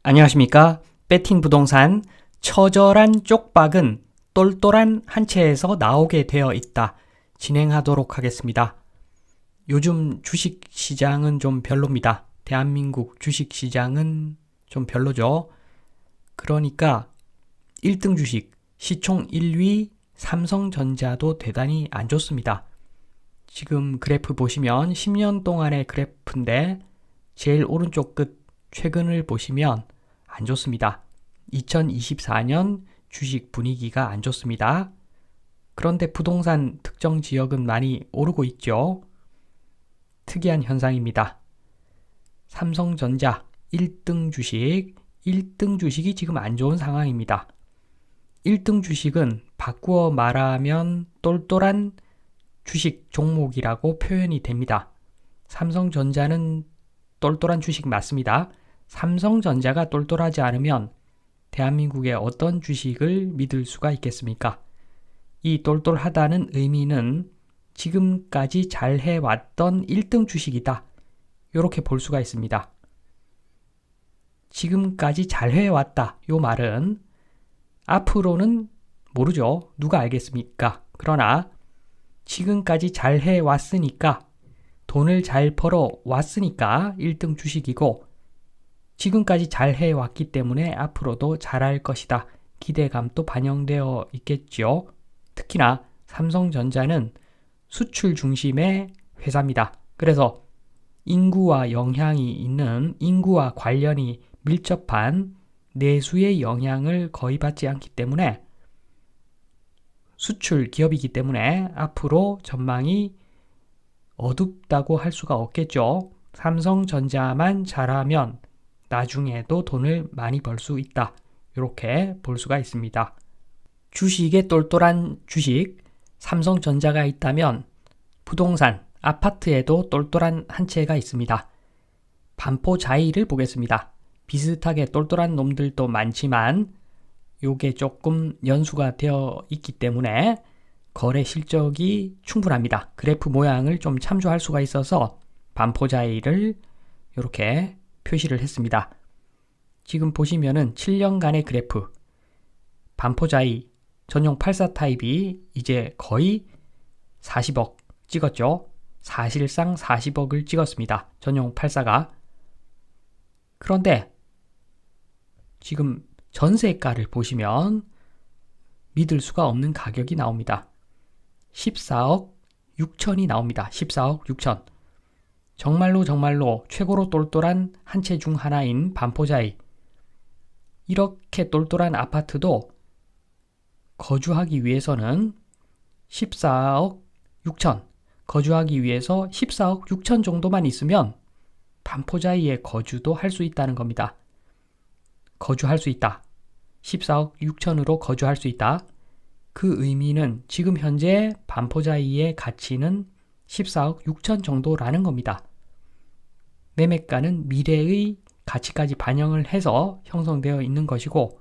안녕하십니까? 베팅 부동산 처절한 쪽박은 똘똘한 한 채에서 나오게 되어 있다. 진행하도록 하겠습니다. 요즘 주식시장은 좀 별로입니다. 대한민국 주식시장은 좀 별로죠. 그러니까 1등 주식, 시총 1위 삼성전자도 대단히 안 좋습니다. 지금 그래프 보시면 10년 동안의 그래프인데 제일 오른쪽 끝 최근을 보시면 안 좋습니다. 2024년 주식 분위기가 안 좋습니다. 그런데 부동산 특정 지역은 많이 오르고 있죠. 특이한 현상입니다. 삼성전자 1등 주식이 지금 안 좋은 상황입니다. 1등 주식은 바꾸어 말하면 똘똘한 주식 종목이라고 표현이 됩니다. 삼성전자는 똘똘한 주식 맞습니다. 삼성전자가 똘똘하지 않으면 대한민국의 어떤 주식을 믿을 수가 있겠습니까? 이 똘똘하다는 의미는 지금까지 잘 해왔던 1등 주식이다. 이렇게 볼 수가 있습니다. 지금까지 잘 해왔다. 이 말은 앞으로는 모르죠. 누가 알겠습니까? 그러나 지금까지 잘 해왔으니까 돈을 잘 벌어 왔으니까 1등 주식이고 지금까지 잘 해왔기 때문에 앞으로도 잘할 것이다. 기대감도 반영되어 있겠죠. 특히나 삼성전자는 수출 중심의 회사입니다. 그래서 인구와 관련이 밀접한 내수의 영향을 거의 받지 않기 때문에 수출 기업이기 때문에 앞으로 전망이 어둡다고 할 수가 없겠죠. 삼성전자만 잘하면 나중에도 돈을 많이 벌 수 있다. 이렇게 볼 수가 있습니다. 주식에 똘똘한 주식, 삼성전자가 있다면 부동산, 아파트에도 똘똘한 한 채가 있습니다. 반포자이를 보겠습니다. 비슷하게 똘똘한 놈들도 많지만 요게 조금 연수가 되어 있기 때문에 거래 실적이 충분합니다. 그래프 모양을 좀 참조할 수가 있어서 반포자이를 이렇게 표시를 했습니다. 지금 보시면은 7년간의 그래프 반포자이 전용 84 타입이 이제 거의 40억 찍었죠. 사실상 40억을 찍었습니다. 전용 84가. 그런데 지금 전세가를 보시면 믿을 수가 없는 가격이 나옵니다. 14억 6천이 나옵니다. 14억 6천. 정말로 최고로 똘똘한 한 채 중 하나인 반포자이. 이렇게 똘똘한 아파트도 거주하기 위해서는 14억 6천. 거주하기 위해서 14억 6천 정도만 있으면 반포자이에 거주도 할 수 있다는 겁니다. 거주할 수 있다. 14억 6천으로 거주할 수 있다. 그 의미는 지금 현재 반포자이의 가치는 14억 6천 정도라는 겁니다. 매매가는 미래의 가치까지 반영을 해서 형성되어 있는 것이고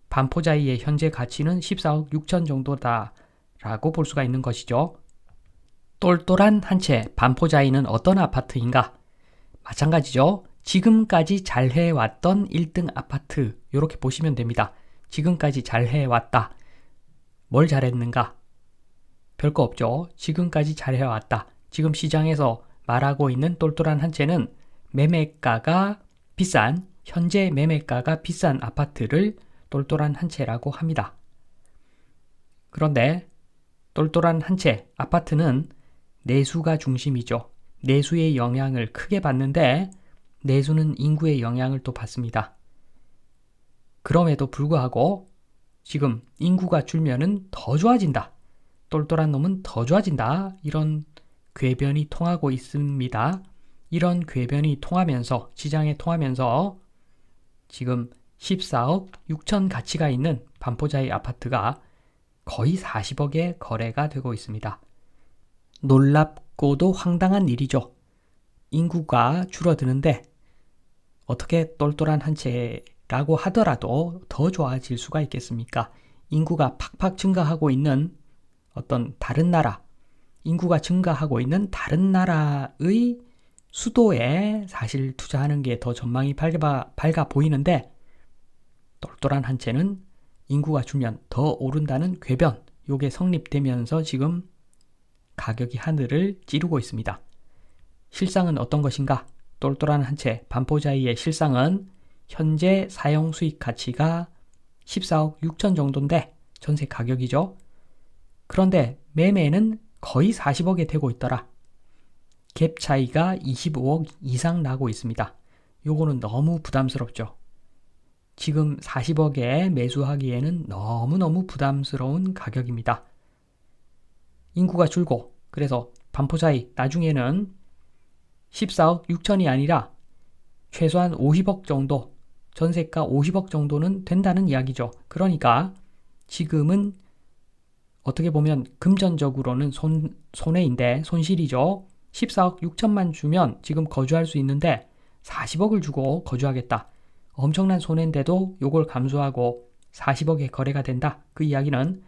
반포자이의 현재 가치는 14억 6천 정도다라고 볼 수가 있는 것이죠. 똘똘한 한 채 반포자이는 어떤 아파트인가? 마찬가지죠. 지금까지 잘 해왔던 1등 아파트 이렇게 보시면 됩니다. 지금까지 잘 해왔다. 뭘 잘했는가? 별거 없죠. 지금까지 잘 해왔다. 지금 시장에서 말하고 있는 똘똘한 한 채는 현재 매매가가 비싼 아파트를 똘똘한 한 채라고 합니다. 그런데 똘똘한 한 채 아파트는 내수가 중심이죠. 내수의 영향을 크게 받는데 내수는 인구의 영향을 또 받습니다. 그럼에도 불구하고 지금 인구가 줄면은 더 좋아진다. 똘똘한 놈은 더 좋아진다. 이런 궤변이 통하고 있습니다. 이런 궤변이 통하면서 시장에 통하면서 지금 14억 6천 가치가 있는 반포자이 아파트가 거의 40억에 거래가 되고 있습니다. 놀랍고도 황당한 일이죠. 인구가 줄어드는데 어떻게 똘똘한 한 채라고 하더라도 더 좋아질 수가 있겠습니까? 인구가 팍팍 증가하고 있는 어떤 다른 나라, 인구가 증가하고 있는 다른 나라의 수도에 사실 투자하는 게 더 전망이 밝아 보이는데 똘똘한 한 채는 인구가 줄면 더 오른다는 궤변, 요게 성립되면서 지금 가격이 하늘을 찌르고 있습니다. 실상은 어떤 것인가? 똘똘한 한 채 반포자이의 실상은 현재 사용 수익 가치가 14억 6천 정도인데 전세 가격이죠. 그런데 매매는 거의 40억에 되고 있더라. 갭 차이가 25억 이상 나고 있습니다. 요거는 너무 부담스럽죠. 지금 40억에 매수하기에는 너무너무 부담스러운 가격입니다. 인구가 줄고 그래서 반포자이 나중에는 14억 6천이 아니라 최소한 50억 정도, 전세가 50억 정도는 된다는 이야기죠. 그러니까 지금은 어떻게 보면 금전적으로는 손해인데 손실이죠. 14억 6천만 주면 지금 거주할 수 있는데 40억을 주고 거주하겠다. 엄청난 손해인데도 요걸 감수하고 40억에 거래가 된다. 그 이야기는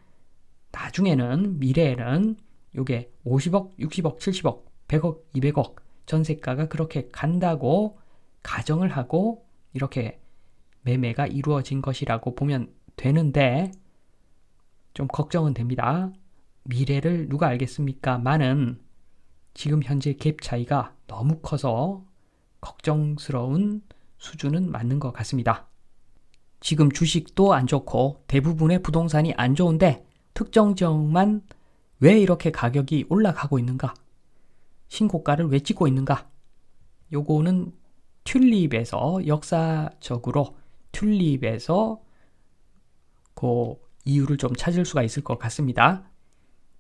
나중에는 미래에는 요게 50억, 60억, 70억, 100억, 200억 전세가가 그렇게 간다고 가정을 하고 이렇게 매매가 이루어진 것이라고 보면 되는데 좀 걱정은 됩니다. 미래를 누가 알겠습니까? 많은 지금 현재 갭 차이가 너무 커서 걱정스러운 수준은 맞는 것 같습니다. 지금 주식도 안 좋고 대부분의 부동산이 안 좋은데 특정 지역만 왜 이렇게 가격이 올라가고 있는가? 신고가를 왜 찍고 있는가? 요거는 튤립에서 역사적으로 튤립에서 그 이유를 좀 찾을 수가 있을 것 같습니다.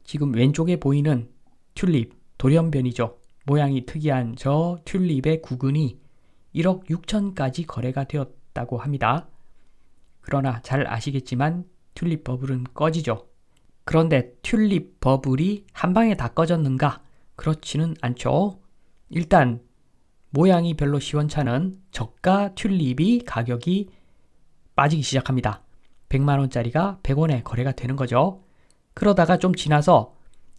지금 왼쪽에 보이는 튤립, 돌연변이죠. 모양이 특이한 저 튤립의 구근이 1억 6천까지 거래가 되었다고 합니다. 그러나 잘 아시겠지만 튤립 버블은 꺼지죠. 그런데 튤립 버블이 한 방에 다 꺼졌는가? 그렇지는 않죠. 일단 모양이 별로 시원찮은 저가 튤립이 가격이 빠지기 시작합니다. 100만원짜리가 100원에 거래가 되는 거죠. 그러다가 좀 지나서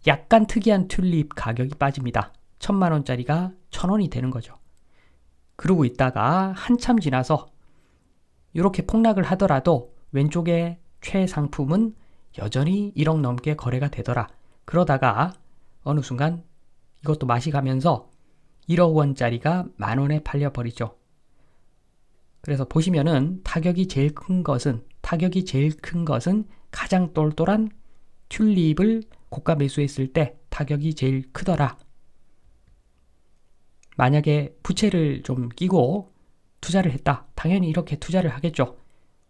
약간 특이한 튤립 가격이 빠집니다. 1000만원짜리가 1000원이 되는 거죠. 그러고 있다가 한참 지나서 이렇게 폭락을 하더라도 왼쪽에 최상품은 여전히 1억 넘게 거래가 되더라. 그러다가 어느 순간 이것도 맛이 가면서 1억 원짜리가 만원에 팔려버리죠. 그래서 보시면은 타격이 제일 큰 것은 가장 똘똘한 튤립을 고가 매수했을 때 타격이 제일 크더라. 만약에 부채를 좀 끼고 투자를 했다. 당연히 이렇게 투자를 하겠죠.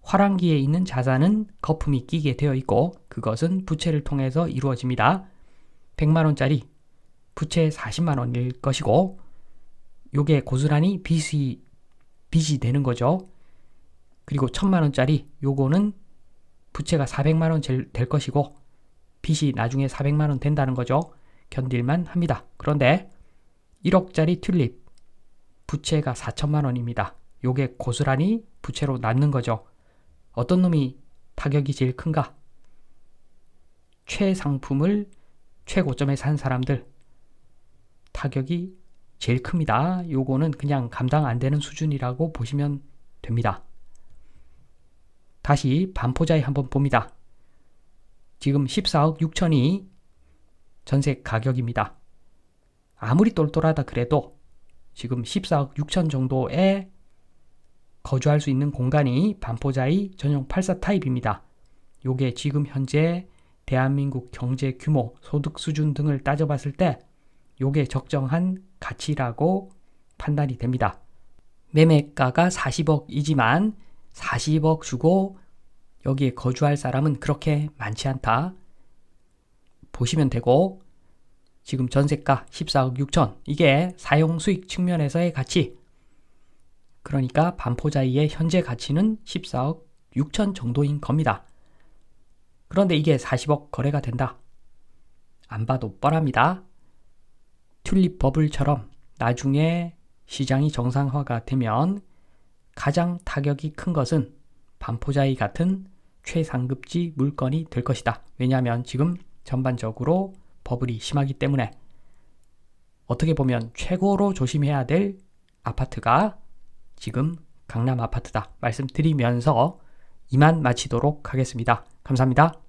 화랑기에 있는 자산은 거품이 끼게 되어 있고 그것은 부채를 통해서 이루어집니다. 100만원짜리 부채 40만원일 것이고 요게 고스란히 빚이 되는 거죠. 그리고 1000만원짜리 요거는 부채가 400만원 될 것이고 빚이 나중에 400만원 된다는 거죠. 견딜만 합니다. 그런데 1억짜리 튤립 부채가 4천만원입니다. 요게 고스란히 부채로 남는 거죠. 어떤 놈이 타격이 제일 큰가? 최상품을 최고점에 산 사람들 타격이 제일 큽니다. 요거는 그냥 감당 안 되는 수준이라고 보시면 됩니다. 다시 반포자에 한번 봅니다. 지금 14억 6천이 전세 가격입니다. 아무리 똘똘하다 그래도 지금 14억 6천 정도에 거주할 수 있는 공간이 반포자이 전용 84 타입입니다. 요게 지금 현재 대한민국 경제 규모, 소득 수준 등을 따져봤을 때 요게 적정한 가치라고 판단이 됩니다. 매매가가 40억이지만 40억 주고 여기에 거주할 사람은 그렇게 많지 않다. 보시면 되고 지금 전세가 14억 6천 이게 사용 수익 측면에서의 가치 그러니까 반포자이의 현재 가치는 14억 6천 정도인 겁니다. 그런데 이게 40억 거래가 된다. 안 봐도 뻔합니다. 튤립 버블처럼 나중에 시장이 정상화가 되면 가장 타격이 큰 것은 반포자이 같은 최상급지 물건이 될 것이다. 왜냐하면 지금 전반적으로 버블이 심하기 때문에 어떻게 보면 최고로 조심해야 될 아파트가 지금 강남 아파트다 말씀드리면서 이만 마치도록 하겠습니다. 감사합니다.